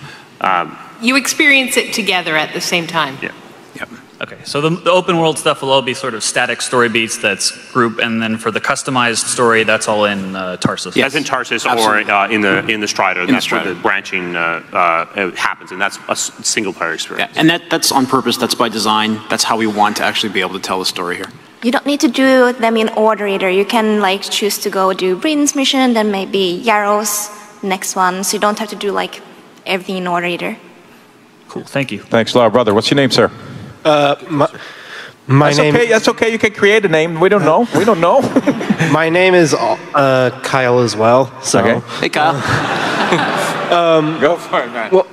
You experience it together at the same time.
Yeah.
Yep. Okay, so the open world stuff will all be sort of static story beats that's group, and then for the customized story, that's all in Tarsus.
Yes, in Tarsus. Absolutely. Or in the Strider. That's where the branching happens, and that's a single player experience.
Yeah, and that's on purpose. That's by design. That's how we want to actually be able to tell the story here.
You don't need to do them in order either. You can like choose to go do Bryn's mission, then maybe Yarrow's next one. So you don't have to do like everything in order either.
Cool, thank you.
Thanks a lot, brother. What's your name, sir?
My name.
Okay, that's okay. You can create a name. We don't know. We don't know.
My name is Kyle as well. So.
Okay. Hey, Kyle.
Go for it, man.
Well,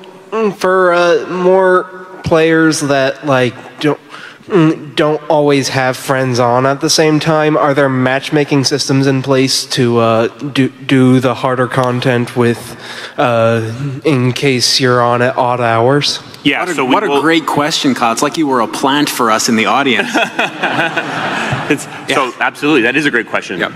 for more players that like don't always have friends on at the same time, are there matchmaking systems in place to do the harder content with in case you're on at odd hours?
Yeah,
what a great question, Kyle. It's like you were a plant for us in the audience.
So absolutely, that is a great question. Yep.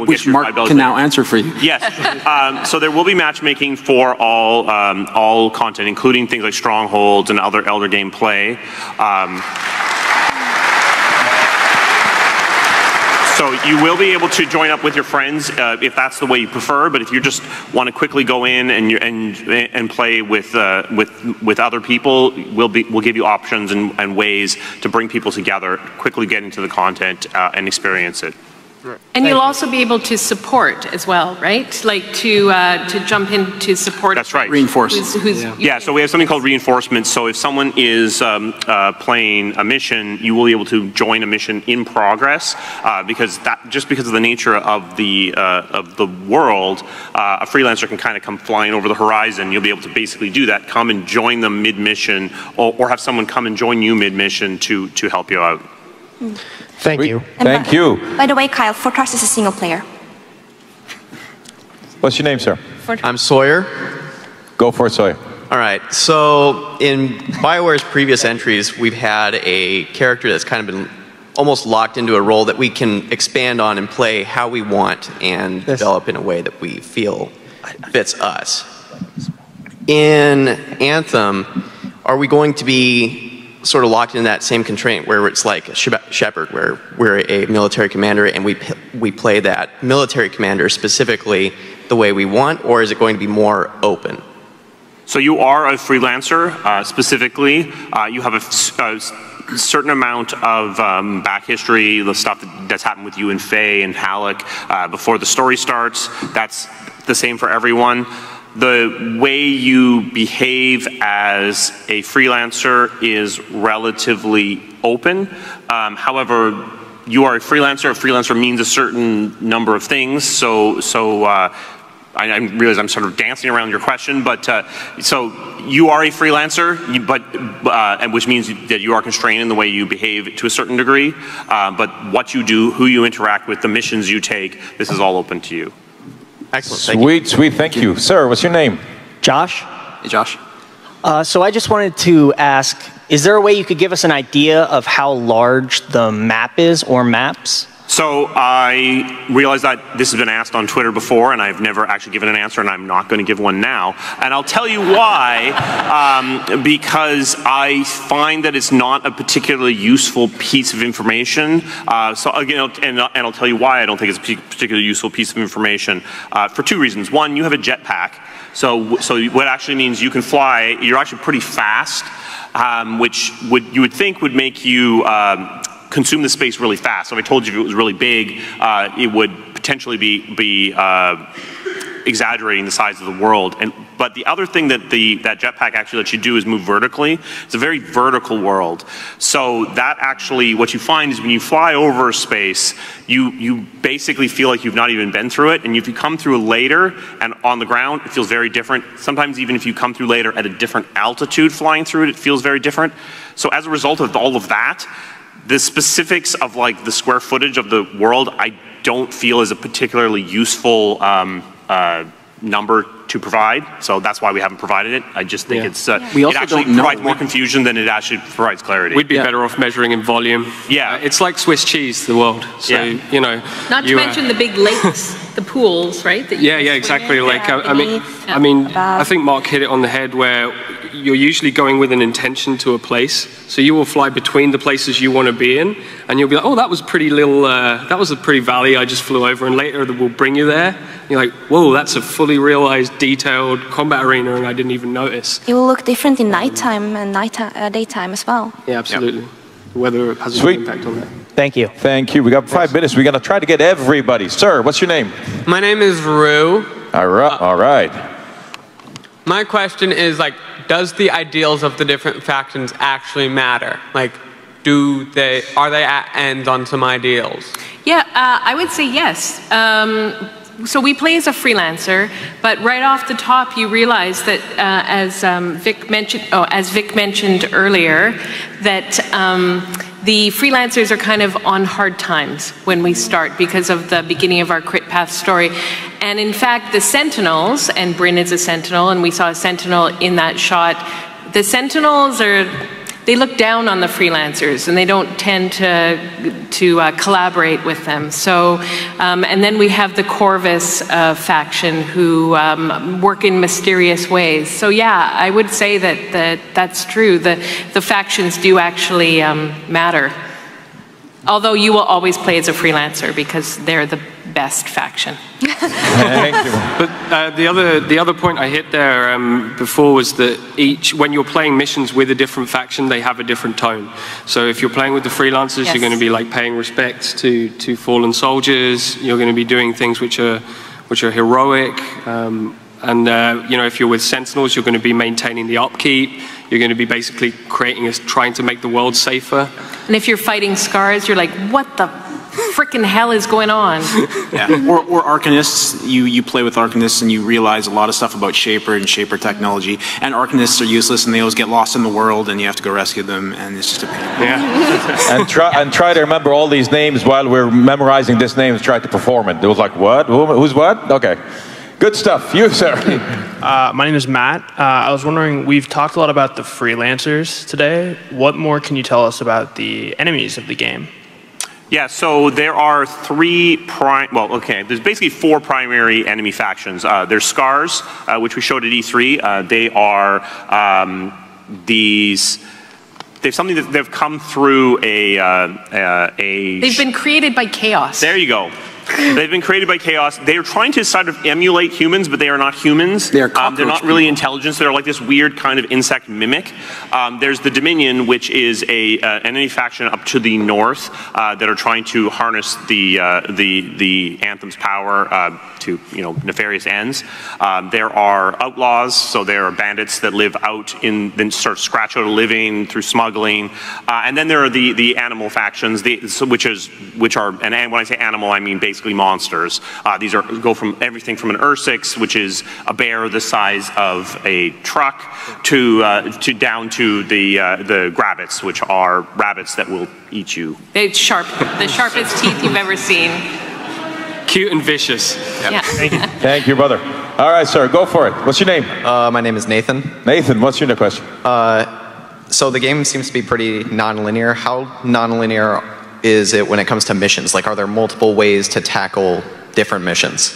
Which Mark can now answer for you.
Yes. So there will be matchmaking for all content, including things like strongholds and other Elder Game play. So you will be able to join up with your friends if that's the way you prefer. But if you just want to quickly go in and play with other people, we'll give you options and ways to bring people together, quickly get into the content and experience it.
And you'll also be able to support as well, right? Like to jump in to support.
That's right.
Reinforce.
Yeah, so we have something called reinforcement. So if someone is playing a mission, you will be able to join a mission in progress because of the nature of the world, a freelancer can kind of come flying over the horizon. You'll be able to basically do that, come and join them mid-mission, or have someone come and join you mid-mission to help you out.
Thank you.
Thank you.
By the way, Kyle, Fort Tarsus is a single player.
What's your name, sir?
I'm Sawyer.
Go for it, Sawyer.
All right, so in BioWare's previous entries, we've had a character that's kind of been almost locked into a role that we can expand on and play how we want and develop in a way that we feel fits us. In Anthem, are we going to be sort of locked in that same constraint where it's like a shepherd, where we're a military commander and we play that military commander specifically the way we want, or is it going to be more open?
So you are a freelancer, specifically. You have a certain amount of back history, the stuff that's happened with you and Faye and Halleck before the story starts. That's the same for everyone. The way you behave as a freelancer is relatively open. However, you are a freelancer. A freelancer means a certain number of things. I realize I'm sort of dancing around your question, but so you are a freelancer, and which means that you are constrained in the way you behave to a certain degree. But what you do, who you interact with, the missions you take, this is all open to you.
Excellent.
Sweet, thank you. Sir, what's your name?
Josh.
Hey, Josh.
So I just wanted to ask, is there a way you could give us an idea of how large the map is or maps?
So I realize that this has been asked on Twitter before, and I've never actually given an answer, and I'm not going to give one now. And I'll tell you why, because I find that it's not a particularly useful piece of information. And I'll tell you why I don't think it's a particularly useful piece of information for two reasons. One, you have a jetpack, so what actually means you can fly. You're actually pretty fast, which you would think would make you consume the space really fast. So if I told you if it was really big, it would potentially be exaggerating the size of the world. But the other thing that that jetpack actually lets you do is move vertically. It's a very vertical world. So that actually, what you find is when you fly over a space, you basically feel like you've not even been through it. And if you come through later and on the ground, it feels very different. Sometimes even if you come through later at a different altitude flying through it, it feels very different. So as a result of all of that, the specifics of like the square footage of the world, I don't feel is a particularly useful number to provide. So that's why we haven't provided it. I just think it actually provides more confusion than it actually provides clarity.
We'd be better off measuring in volume.
Yeah.
It's like Swiss cheese, the world. So, you know.
Not to mention the big lakes, the pools, right?
Yeah, exactly. Like, I think Mark hit it on the head where you're usually going with an intention to a place. So you will fly between the places you want to be in, and you'll be like, oh, that was a pretty valley I just flew over, and later we'll bring you there. And you're like, whoa, that's a fully realized, detailed combat arena, and I didn't even notice.
It will look different in nighttime and daytime as well.
Yeah, absolutely. The weather has a big impact on that.
Thank you.
Thank you. We got 5 minutes. We're going to try to get everybody. Sir, what's your name?
My name is Rue.
All right.
My question is, like, does the ideals of the different factions actually matter? Like, are they at ends on some ideals?
Yeah, I would say yes. So we play as a freelancer, but right off the top, you realize that as Vic mentioned earlier, that the freelancers are kind of on hard times when we start because of the beginning of our Crit Path story. And in fact, the Sentinels, and Bryn is a Sentinel, and we saw a Sentinel in that shot, the Sentinels they look down on the freelancers and they don't tend to collaborate with them. So, and then we have the Corvus faction who work in mysterious ways. So yeah, I would say that's true. The factions do actually matter. Although you will always play as a freelancer because they're best faction.
Thank you.
But the other point I hit there before was that when you're playing missions with a different faction, they have a different tone. So if you're playing with the freelancers,
Yes.
you're going to be like paying respects to fallen soldiers. You're going to be doing things which are heroic. If you're with sentinels, you're going to be maintaining the upkeep. You're going to be basically trying to make the world safer.
And if you're fighting scars, you're like, what the frickin' hell is going on?
Yeah. Or Arcanists, you play with Arcanists and you realize a lot of stuff about Shaper and Shaper technology. And Arcanists are useless and they always get lost in the world and you have to go rescue them and it's just a pain.
Yeah. and try to remember all these names while we're memorizing these names. Try to perform it. It was like, what? Who's what? Okay. Good stuff. You, sir.
My name is Matt. I was wondering, we've talked a lot about the freelancers today. What more can you tell us about the enemies of the game?
Yeah, so there are there's basically 4 primary enemy factions. There's Scars, which we showed at E3. They are they've come through
They've been created by chaos.
There you go. They've been created by chaos. They are trying to sort of emulate humans, but they are not humans. They're not really intelligent. They're like this weird kind of insect mimic. There's the Dominion, which is an enemy faction up to the north that are trying to harness the Anthem's power to nefarious ends. There are outlaws, so there are bandits that live out then sort of scratch out a living through smuggling, and then there are the animal factions, which are and when I say animal, I mean basically monsters. These go from everything from an Ursix, which is a bear the size of a truck, to down to the grabbits, which are rabbits that will eat you.
They're sharp, the sharpest teeth you've ever seen.
Cute and vicious.
Yeah.
Thank you. Thank you, brother. All right, sir, go for it. What's your name?
My name is Nathan.
Nathan, what's your question?
So the game seems to be pretty non-linear. How non-linear is it when it comes to missions? Like, are there multiple ways to tackle different missions?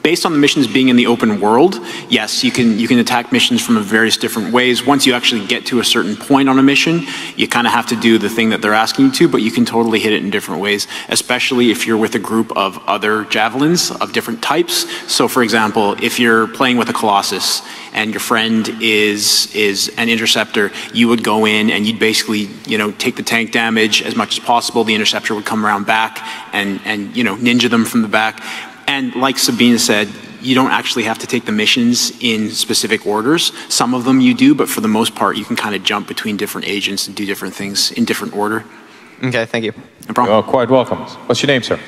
Based on the missions being in the open world, yes, you can attack missions from various different ways. Once you actually get to a certain point on a mission, you kind of have to do the thing that they're asking you to, but you can totally hit it in different ways, especially if you're with a group of other javelins of different types. So for example, if you're playing with a Colossus and your friend is an interceptor, you would go in and you'd basically, take the tank damage as much as possible. The interceptor would come around back and ninja them from the back. And like Sabina said, you don't actually have to take the missions in specific orders. Some of them you do, but for the most part, you can kind of jump between different agents and do different things in different order.
Okay, thank you.
No problem. You're quite welcome. What's your name, sir?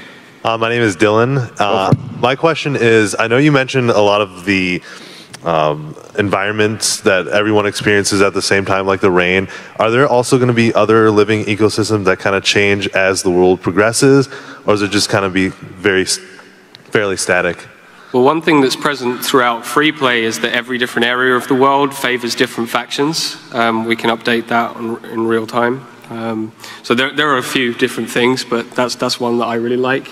My name is Dylan. My question is, I know you mentioned a lot of the environments that everyone experiences at the same time, like the rain. Are there also going to be other living ecosystems that kind of change as the world progresses, or is it just kind of be fairly static?
Well, one thing that's present throughout free play is that every different area of the world favors different factions. We can update that in real time. So there are a few different things, but that's one that I really like.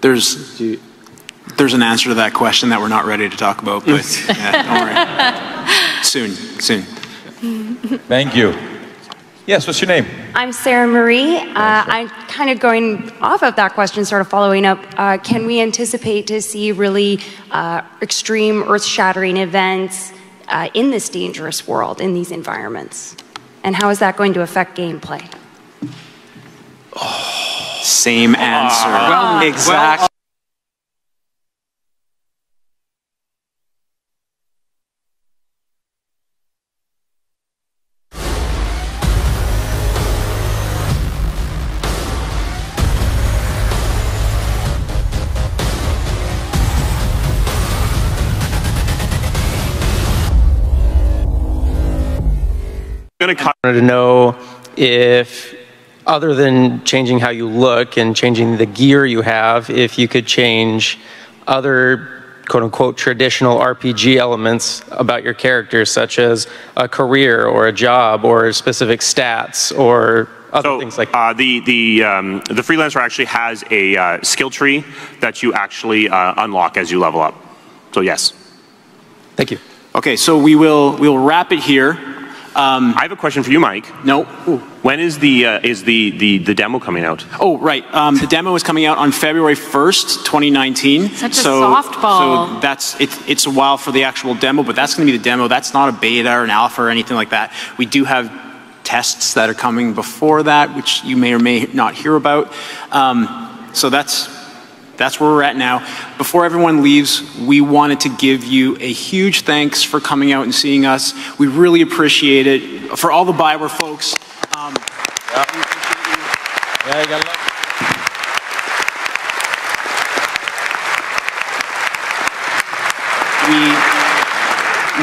There's an answer to that question that we're not ready to talk about, but don't worry. Soon.
Thank you. Yes, what's your name?
I'm Sarah Marie. I'm kind of going off of that question, sort of following up. Can we anticipate to see really extreme earth-shattering events in this dangerous world, in these environments? And how is that going to affect gameplay?
Same answer. Exactly.
I wanted to know if, other than changing how you look and changing the gear you have, if you could change other quote-unquote traditional RPG elements about your character, such as a career or a job or specific stats or other things like that.
The freelancer actually has a skill tree that you actually unlock as you level up. So yes.
Thank you.
Okay, so we'll wrap it here.
I have a question for you, Mike.
No.
When is the demo coming out?
Oh, right. The demo is coming out on February 1st, 2019.
Such a softball.
So that's it's a while for the actual demo, but that's going to be the demo. That's not a beta or an alpha or anything like that. We do have tests that are coming before that, which you may or may not hear about. So that's where we're at now. Before everyone leaves, we wanted to give you a huge thanks for coming out and seeing us. We really appreciate it. For all the Bioware folks, we appreciate you.
Yeah, you gotta love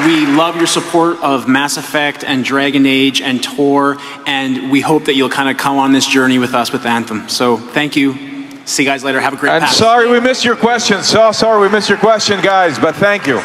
We love your support of Mass Effect and Dragon Age and Tor, and we hope that you'll kind of come on this journey with us with Anthem. So thank you. See you guys later. Have a great
And
PAX.
sorry we missed your question. So sorry we missed your question, guys, but thank you.